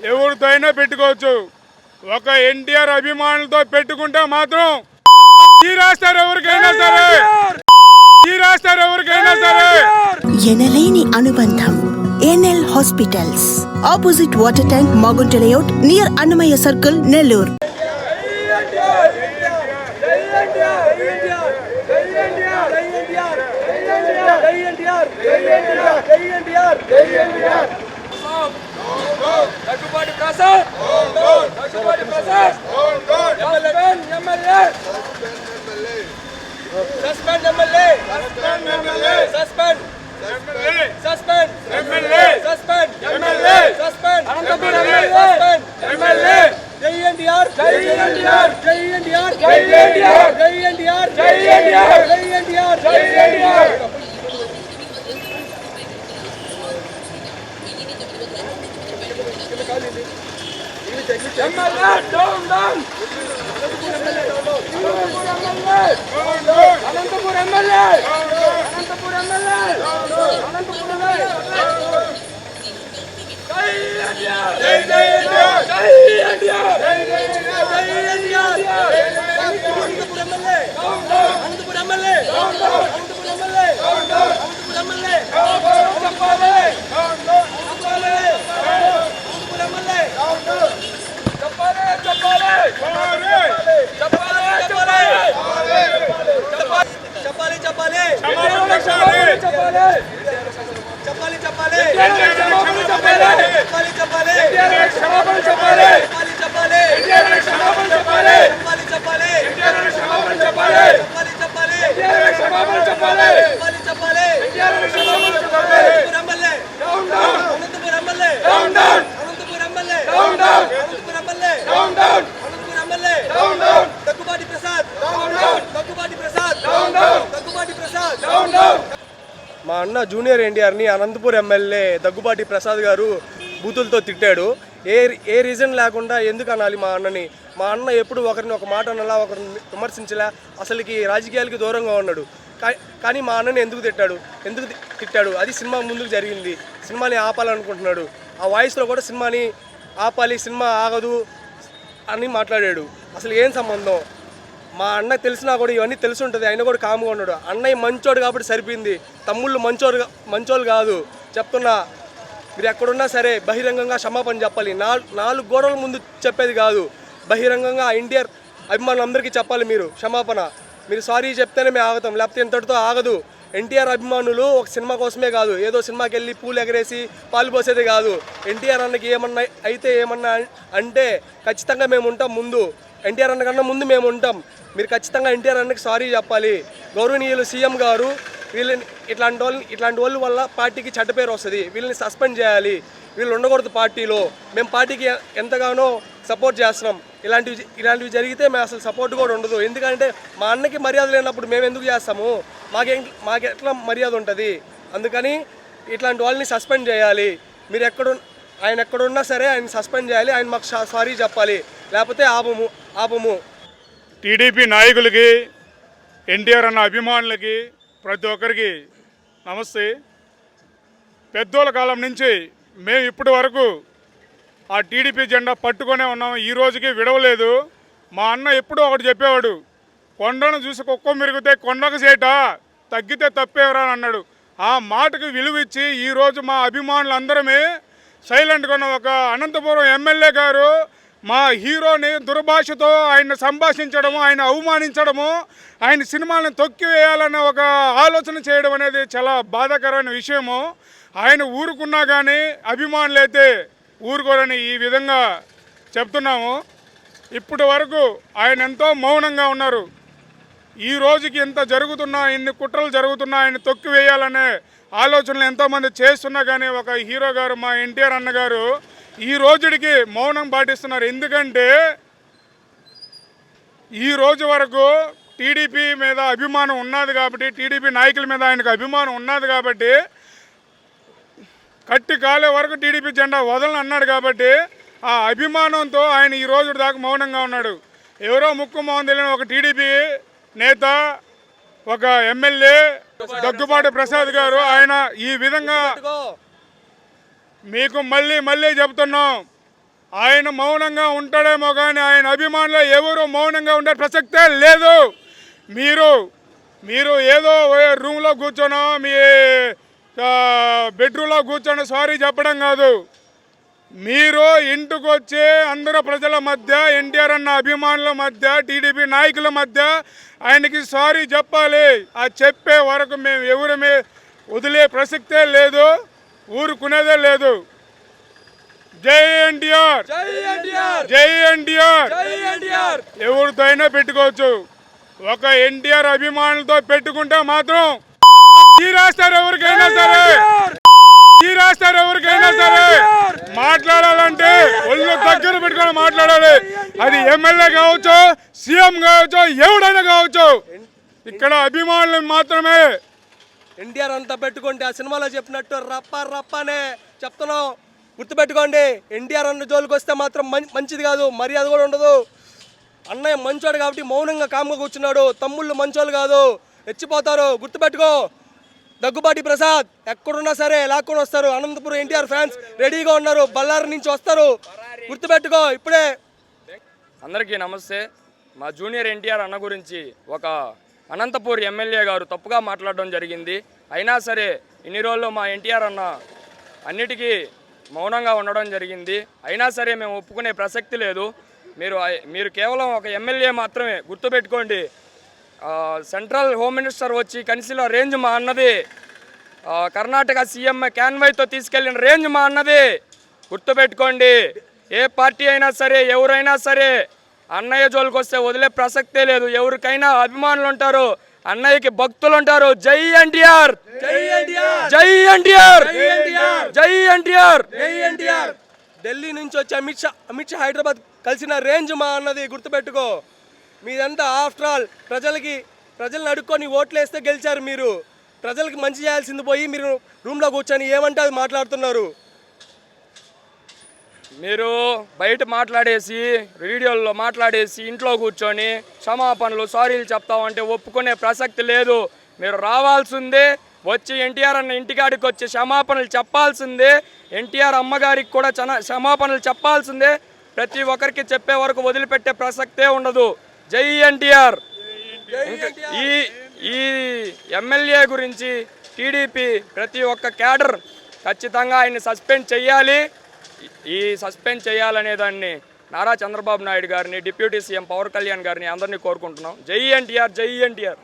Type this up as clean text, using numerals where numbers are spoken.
ఎవరితో అయినా పెట్టుకోవచ్చు. ఒక ఎన్టీఆర్ అభిమానులతో పెట్టుకుంటే మాత్రం తీరేస్తారు ఎవరికైనా సరే, తీరేస్తారు ఎవరికైనా సరే. ఎనలేని అనుబంధం. NL hospitals, opposite water tank, Magunta layout, near Annamayya circle, Nellore. Daggubati Prasad suspend MLA suspend suspend MLA suspend MLA suspend Anantapur MLA జై ఎన్టీఆర్ జై ఎన్టీఆర్ జై ఎన్టీఆర్ జై ఎన్టీఆర్ జై ఎన్టీఆర్ జై ఎన్టీఆర్ జై ఎన్టీఆర్ జై NTR MLA down down Anantapur MLA Anantapur MLA Anantapur జై ఎన్టీఆర్ జై జై ఎన్టీఆర్ జై ఎన్టీఆర్ జై జై ఎన్టీఆర్ జై NTR Anantapur MLA Anantapur MLA Anantapur MLA Anantapur MLA చెప్పాలి మా అన్న జూనియర్ ఎన్టీఆర్ని అనంతపూర్ ఎమ్మెల్యే దగ్గుబాటి ప్రసాద్ గారు బూతులతో తిట్టాడు. ఏ రీజన్ లేకుండా ఎందుకు అనాలి మా అన్నని? మా అన్న ఎప్పుడు ఒకరిని ఒక మాట అనాలా, ఒకరిని విమర్శించలే, అసలుకి రాజకీయాలకి దూరంగా ఉన్నాడు. కానీ మా అన్నని ఎందుకు తిట్టాడు? అది సినిమా ముందుకు జరిగింది. సినిమాని ఆపాలనుకుంటున్నాడు. ఆ వాయిస్లో కూడా సినిమాని ఆపాలి, సినిమా ఆగదు అని మాట్లాడాడు. అసలు ఏం సంబంధం? మా అన్న తెలిసినా కూడా ఇవన్నీ తెలిసి ఉంటుంది. ఆయన కూడా కామ్గా ఉన్నాడు. అన్నయ్య మంచోడు కాబట్టి సరిపోయింది. తమ్ముళ్ళు మంచోళ్ళు కాదు చెప్తున్నా. మీరు ఎక్కడున్నా సరే బహిరంగంగా క్షమాపణ చెప్పాలి. నాలుగు గోడల ముందు చెప్పేది కాదు, బహిరంగంగా ఎన్టీఆర్ అభిమానులందరికీ చెప్పాలి మీరు క్షమాపణ. మీరు సారీ చెప్తేనే మేము ఆగుతాం, లేకపోతే ఇంతటితో ఆగదు. ఎన్టీఆర్ అభిమానులు ఒక సినిమా కోసమే కాదు, ఏదో సినిమాకి వెళ్ళి పూలు ఎగరేసి పాలు పోసేదే కాదు. ఎన్టీఆర్ అన్నకి ఏమన్నా అంటే ఖచ్చితంగా మేము ఉంటాం ముందు. ఎన్టీఆర్ అన్న కన్నా ముందు మేము ఉంటాం. మీరు ఖచ్చితంగా ఎన్టీఆర్ అన్నకి సారీ చెప్పాలి. గౌరవనీయులు సీఎం గారు వీళ్ళని ఇట్లాంటి వాళ్ళ వల్ల పార్టీకి చెడ్డ పేరు వస్తుంది. వీళ్ళని సస్పెండ్ చేయాలి. వీళ్ళు ఉండకూడదు పార్టీలో. మేము పార్టీకి ఎంతగానో సపోర్ట్ చేస్తున్నాం. ఇలాంటివి జరిగితే మేము అసలు సపోర్ట్ కూడా ఉండదు. ఎందుకంటే మా అన్నకి మర్యాద లేనప్పుడు మేము ఎందుకు చేస్తాము? మాకెట్లా మర్యాద ఉంటుంది? అందుకని ఇట్లాంటి వాళ్ళని సస్పెండ్ చేయాలి. ఆయన ఎక్కడున్నా సరే ఆయన సస్పెండ్ చేయాలి. ఆయన మాకు సారీ చెప్పాలి, లేకపోతే ఆపము. టీడీపీ నాయకులకి, ఎన్టీఆర్ అన్న అభిమానులకి, ప్రతి ఒక్కరికి నమస్తే. పెద్దోళ్ళ కాలం నుంచి మేము ఇప్పటి వరకు ఆ టీడీపీ జెండా పట్టుకొనే ఉన్నాం. ఈ రోజుకి విడవలేదు. మా అన్న ఎప్పుడూ ఒకటి చెప్పేవాడు, కొండను చూసి కుక్క మెరిగితే కొండకు సేట, తగ్గితే తప్పేవరా అన్నాడు. ఆ మాటకు విలువ ఇచ్చి ఈరోజు మా అభిమానులందరమే సైలెంట్గా ఉన్న ఒక అనంతపురం ఎమ్మెల్యే గారు మా హీరోని దుర్భాషతో ఆయన సంభాషించడము, ఆయన అవమానించడము, ఆయన సినిమాలను తొక్కివేయాలన్న ఒక ఆలోచన చేయడం అనేది చాలా బాధాకరమైన విషయము. ఆయన ఊరుకున్నా కానీ అభిమానులైతే ఊరుకోరని ఈ విధంగా చెప్తున్నాము. ఇప్పటి వరకు ఆయన ఎంతో మౌనంగా ఉన్నారు. ఈ రోజుకి ఇంత జరుగుతున్నా, ఇన్ని కుట్రలు జరుగుతున్నా ఆయన తొక్కివేయాలనే ఆలోచనలు ఎంతోమంది చేస్తున్నా కానీ ఒక హీరో గారు, మా ఎన్టీఆర్ అన్నగారు ఈ రోజుడికి మౌనం పాటిస్తున్నారు. ఎందుకంటే ఈ రోజు వరకు టీడీపీ మీద అభిమానం ఉన్నది కాబట్టి, టీడీపీ నాయకుల మీద ఆయనకు అభిమానం ఉన్నది కాబట్టి, కట్టి కాలే వరకు టీడీపీ జెండా వదలని అన్నాడు కాబట్టి ఆ అభిమానంతో ఆయన ఈ రోజు దాకా మౌనంగా ఉన్నాడు. ఎవరో ముక్కు మౌనం తెలియని ఒక టీడీపీ నేత, ఒక ఎమ్మెల్యే దగ్గుబాటి ప్రసాద్ గారు ఆయన ఈ విధంగా మీకు మళ్ళీ చెప్తున్నాం, ఆయన మౌనంగా ఉంటాడేమో కానీ ఆయన అభిమానులు ఎవరు మౌనంగా ఉండే ప్రసక్తే లేదు. మీరు ఏదో రూమ్లో కూర్చోనో మీ బెడ్రూమ్లో కూర్చొని సారీ చెప్పడం కాదు. మీరు ఇంటికి వచ్చి అందరూ ప్రజల మధ్య, ఎన్టీఆర్ అన్న అభిమానుల మధ్య, టీడీపీ నాయకుల మధ్య ఆయనకి సారీ చెప్పాలి. ఆ చెప్పే వరకు మేము ఎవరు వదిలే ప్రసక్తే లేదు, ఊరుకునేదే లేదు. జై ఎన్టీఆర్, జై ఎన్టీఆర్, జై ఎన్టీఆర్. జై ఎన్టీఆర్. ఎవరితో అయినా పెట్టుకోవచ్చు, ఒక ఎన్టీఆర్ అభిమానులతో పెట్టుకుంటే మాత్రం రాస్తారు ఎవరికైనా సరే, రాస్తారు ఎవరికైనా సరే. మాట్లాడాలంటే ఒళ్ళు దగ్గర పెట్టుకొని మాట్లాడాలి. అది ఎమ్మెల్యే కావచ్చు, సీఎం కావచ్చు, ఎవడైనా కావచ్చు. ఇక్కడ అభిమానులు మాత్రమే. ఎన్టీఆర్ అంతా పెట్టుకుంటే ఆ సినిమాలో చెప్పినట్టు రప్ప రప్పనే చెప్తున్నాం. గుర్తుపెట్టుకోండి, ఎన్టీఆర్ అన్న జోలికి వస్తే మాత్రం మంచిది కాదు, మర్యాద కూడా ఉండదు. అన్నయ్య మంచోడు కాబట్టి మౌనంగా కామ్గా కూర్చున్నాడు. తమ్ముళ్ళు మంచోళ్ళు కాదు, రెచ్చిపోతారు. గుర్తుపెట్టుకో. దగ్గుబాటి ప్రసాద్ ఎక్కడున్నా సరే లాక్కొని వస్తారు. అనంతపురం ఎన్టీఆర్ ఫ్యాన్స్ రెడీగా ఉన్నారు, బళ్ళారి నుంచి వస్తారు. గుర్తుపెట్టుకో. ఇప్పుడే అందరికీ నమస్తే. మా జూనియర్ ఎన్టీఆర్ అన్న గురించి ఒక అనంతపూర్ ఎమ్మెల్యే గారు తప్పుగా మాట్లాడడం జరిగింది. అయినా సరే ఇన్ని రోజులు మా ఎన్టీఆర్ అన్న అన్నిటికీ మౌనంగా ఉండడం జరిగింది. అయినా సరే మేము ఒప్పుకునే ప్రసక్తి లేదు. మీరు కేవలం ఒక ఎమ్మెల్యే మాత్రమే. గుర్తుపెట్టుకోండి, సెంట్రల్ హోమ్ మినిస్టర్ వచ్చి కన్సిల రేంజ్ మా అన్నది, కర్ణాటక సీఎం క్యాన్వైతో తీసుకెళ్లిన రేంజ్ మా అన్నది. గుర్తుపెట్టుకోండి, ఏ పార్టీ అయినా సరే, ఎవరైనా సరే అన్నయ్య జోలికి వస్తే వదిలే ప్రసక్తే లేదు. ఎవరికైనా అభిమానులు ఉంటారు, అన్నయ్యకి భక్తులు ఉంటారు. జై ఎన్టీఆర్, జై ఎన్టీఆర్, జై ఎన్టీఆర్, జై ఎన్టీఆర్, జై ఎన్టీఆర్, జై ఎన్టీఆర్. ఢిల్లీ నుంచి వచ్చి అమిత్ షా హైదరాబాద్ కలిసిన రేంజ్ మా అన్నది. గుర్తుపెట్టుకో. మీదంతా ఆఫ్టర్ ఆల్ ప్రజల్ని అడుక్కొని ఓట్లు వేస్తే గెలిచారు. మీరు ప్రజలకు మంచి చేయాల్సింది పోయి మీరు రూమ్లో కూర్చొని ఏమంటే అది మాట్లాడుతున్నారు. మీరు బయట మాట్లాడేసి, వీడియోల్లో మాట్లాడేసి, ఇంట్లో కూర్చొని క్షమాపణలు, సారీలు చెప్తామంటే ఒప్పుకునే ప్రసక్తి లేదు. మీరు రావాల్సిందే, వచ్చి ఎన్టీఆర్ అన్న ఇంటికాడికి వచ్చి క్షమాపణలు చెప్పాల్సిందే. ఎన్టీఆర్ అమ్మగారికి కూడా క్షమాపణలు చెప్పాల్సిందే. ప్రతి ఒక్కరికి చెప్పే వరకు వదిలిపెట్టే ప్రసక్తే ఉండదు. జై ఎన్టీఆర్. ఈ ఎమ్మెల్యే గురించి టీడీపీ ప్రతి ఒక్క క్యాడర్ ఖచ్చితంగా ఆయన్ని సస్పెండ్ చేయాలి. ఈ సస్పెండ్ చేయాలనే దాన్ని నారా చంద్రబాబు నాయుడు గారిని, డిప్యూటీ సీఎం పవన్ కళ్యాణ్ గారిని అందరినీ కోరుకుంటున్నాం. జై ఎన్టీఆర్, జై ఎన్టీఆర్.